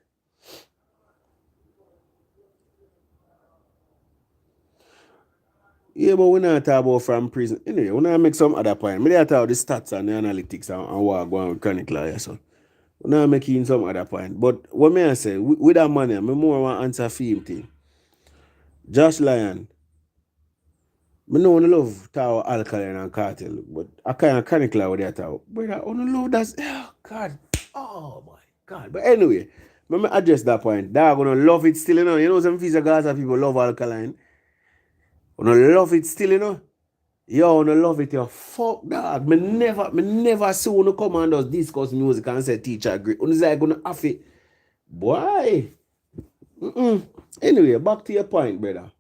Yeah, but we're not talking about from prison. Anyway, we're not make some other point. We are talking about the stats and the analytics and what going on with Chronic Lawyer. So we're not making some other point. But what may I say, with that money, I more want to answer for him thing. Josh Lyon, I know I love talk ALKALINE and Cartel, but I kind of Chronic Lawyer with that talk. But I don't know that's, oh God, oh my God. But anyway, let me address that point. They're going to love it still, you know. You know, some Visa Gaza people love ALKALINE. Gonna love it still, you know. Yo, wanna love it, yo. Fuck dog. Me never see you come and just discuss music and say teacher great. When is like gonna have it? Boy. Anyway, back to your point, brother.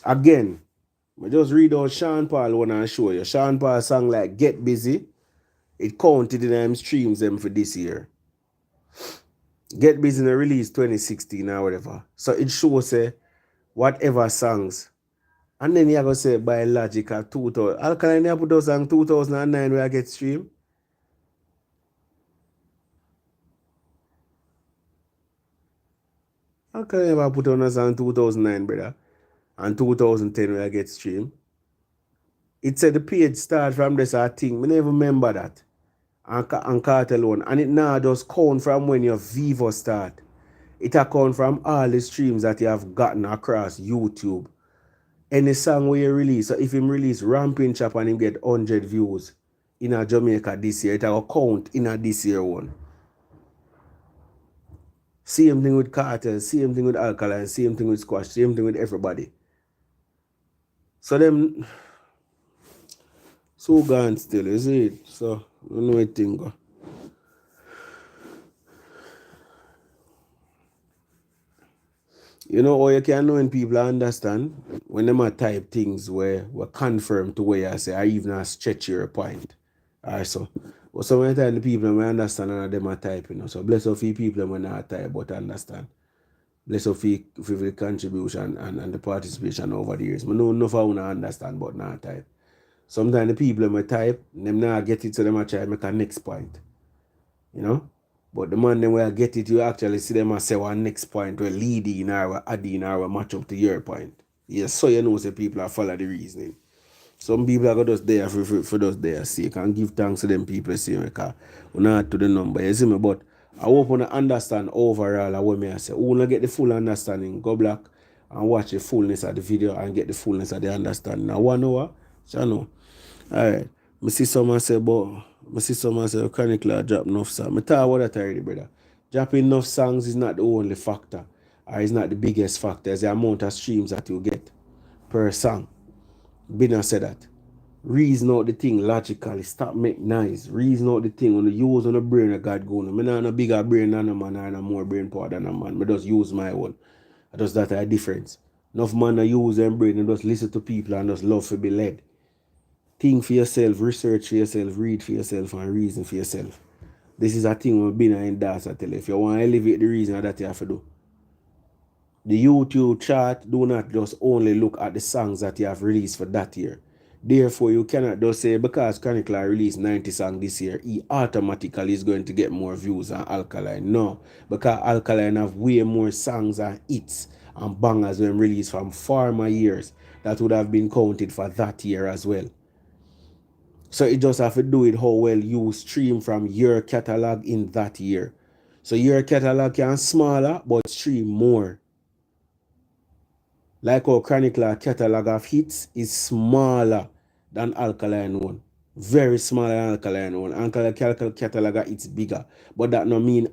Again, I just read out Sean Paul one and show you. Sean Paul song like Get Busy. It counted in them streams them for this year. Get Busy in the release 2016 or whatever. So it shows say whatever songs. And then you have to say biological 2000. ALKALINE you put out song 2009 where I get stream. ALKALINE never put on a song 2009, brother. And 2010 where I get stream. It said the page start from this I think. I never remember that. And Cartel one. And it now just count from when your Vivo start. It account from all the streams that you have gotten across YouTube. Any song where you release, so if him release Ramping Chop and him get 100 views in a Jamaica this year, it will count in a this year one. Same thing with Cartel, same thing with ALKALINE, same thing with Squash, same thing with everybody. So them so gone still, is it? So I don't know what thing go. You know how you can know when people understand when them type things where we confirm to where you say, or even a stretch your point. Alright, so. But some of the time the people may understand and them are type, you know. So bless up for the people when not type but understand. Bless up for the contribution and the participation over the years. I know enough of them understand but not type. Sometimes the people may type, them not get it, so them try to make a next point. You know? But the man them will get it, you actually see them and say one next point will lead in or add in or match up to your point. Yes, so you know say people are follow the reasoning. Some people are just there for just their sake and give thanks to them people see because we not to the number, you see me? But I hope you understand overall what I say. We not get the full understanding, go back and watch the fullness of the video and get the fullness of the understanding. Now 1 hour, so know. Alright. I see someone say Chronic Law drop enough songs. I talk about that already, brother. Dropping enough songs is not the only factor. Or is not the biggest factor. It's the amount of streams that you get per song. Bina said that. Reason out the thing logically. Stop make nice. Reason out the thing on the use on the brain of God going. I not a bigger brain than a man or a more brain power than a man. I just use my own. I just that a difference. Enough man that use their brain and just listen to people and just love to be led. Think for yourself, research for yourself, read for yourself, and reason for yourself. This is a thing we've been in that I tell you. If you want to elevate the reason that you have to do. The YouTube chart do not just only look at the songs that you have released for that year. Therefore, you cannot just say because Chronic Law released 90 songs this year, he automatically is going to get more views than ALKALINE. No, because ALKALINE have way more songs and hits and bangers when released from former years that would have been counted for that year as well. So you just have to do it how well you stream from your catalog in that year. So your catalog can smaller but stream more. Like our Chronicler catalog of hits is smaller than Alkaline one. Very small than Alkaline one. Alkaline catalog of hits bigger. But that no mean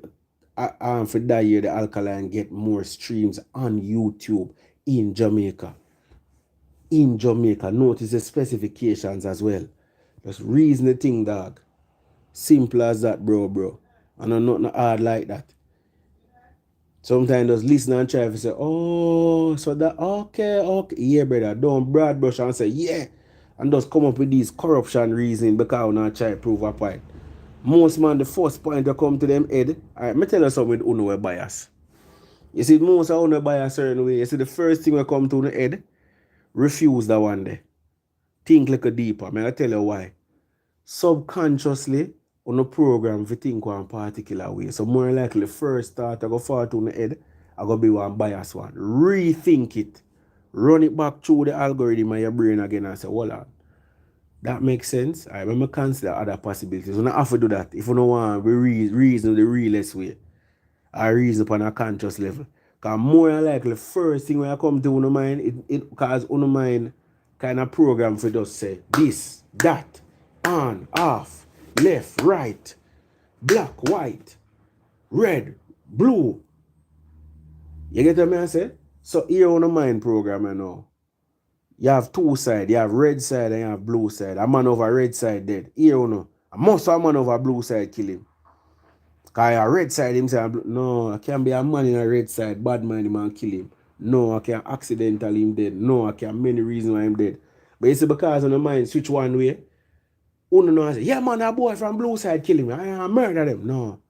for that year the Alkaline get more streams on YouTube in Jamaica. In Jamaica. Notice the specifications as well. Just reason the thing, dog. Simple as that, bro. And I'm not hard like that. Sometimes just listen and try to say, oh, so that, okay. Yeah, brother. Don't broad brush and say, yeah. And just come up with these corruption reasoning because I'm not trying to prove a point. Most man, the first point to come to them head, alright, me tell you something with uno bias. You see, most of uno bias certain way. You see, the first thing will come to the head, refuse that one day. Think like a deeper. I tell you why. Subconsciously, on a program, if you think one particular way. So more likely, first thought I go fall to the head, I go be one bias one. Rethink it. Run it back through the algorithm of your brain again and say, hold on. That makes sense. I remember consider other possibilities. You don't have to do that if you don't want to reason the realest way. Or reason upon a conscious level. Because more likely, first thing when I come to your mind, it cause your mind kind of program for just say this, that, on, off, left, right, black, white, red, blue. You get what I say? So here on the mind program, you know, you have two sides. You have red side and you have blue side. A man over red side dead. Here you know, a most of a man over blue side kill him. Because a red side him say, no, I can't be a man in a red side, bad man him and kill him. No, I can't accidentally him dead. No, I can't many reasons why I'm dead. But you see, because on the mind switch one way, you know, I say, yeah man, a boy from blue side kill him. I murder them. No.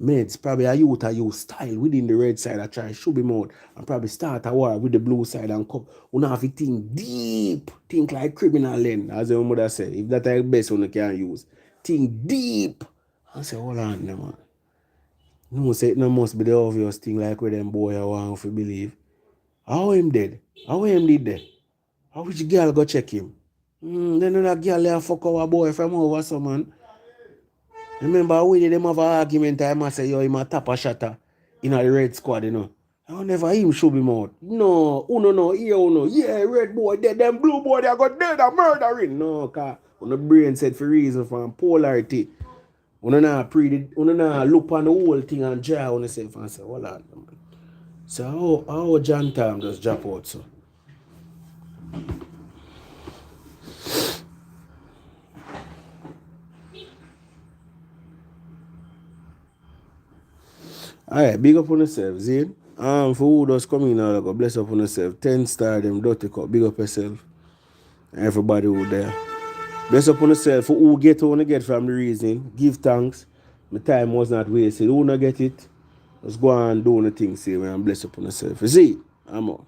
Mates, probably a youth a use style within the red side. I try to shoot him out and probably start a war with the blue side and come. You have to think deep. Think like criminal then, as your mother said. If that is the best one you can use. Think deep. I say, hold on, man. No, say it no must be the obvious thing like where them boy I want to believe. How him dead? How him did dead? How which girl go check him? Then that girl there fuck our boy from over someone. Remember we did them have an argument time I say yo him a tap a shatter in a red squad, you know. I never him show him out. No, no, here no. Yeah, red boy dead, them blue boy they got dead and murdering. No, cause on the brain said for reason from polarity. When not look on the whole thing and draw on yourself and say, hold on, man. So how John Tam just drop out so? Alright, big up on yourself, Zane. For who does come in now, go bless up on yourself. 10 star them dirty cup, big up yourself. Everybody who there. Bless up on yourself. For who get what you get from the reason, give thanks. My time was not wasted. Who not get it, just go and do the thing, say, and bless up on yourself. You see, I'm out.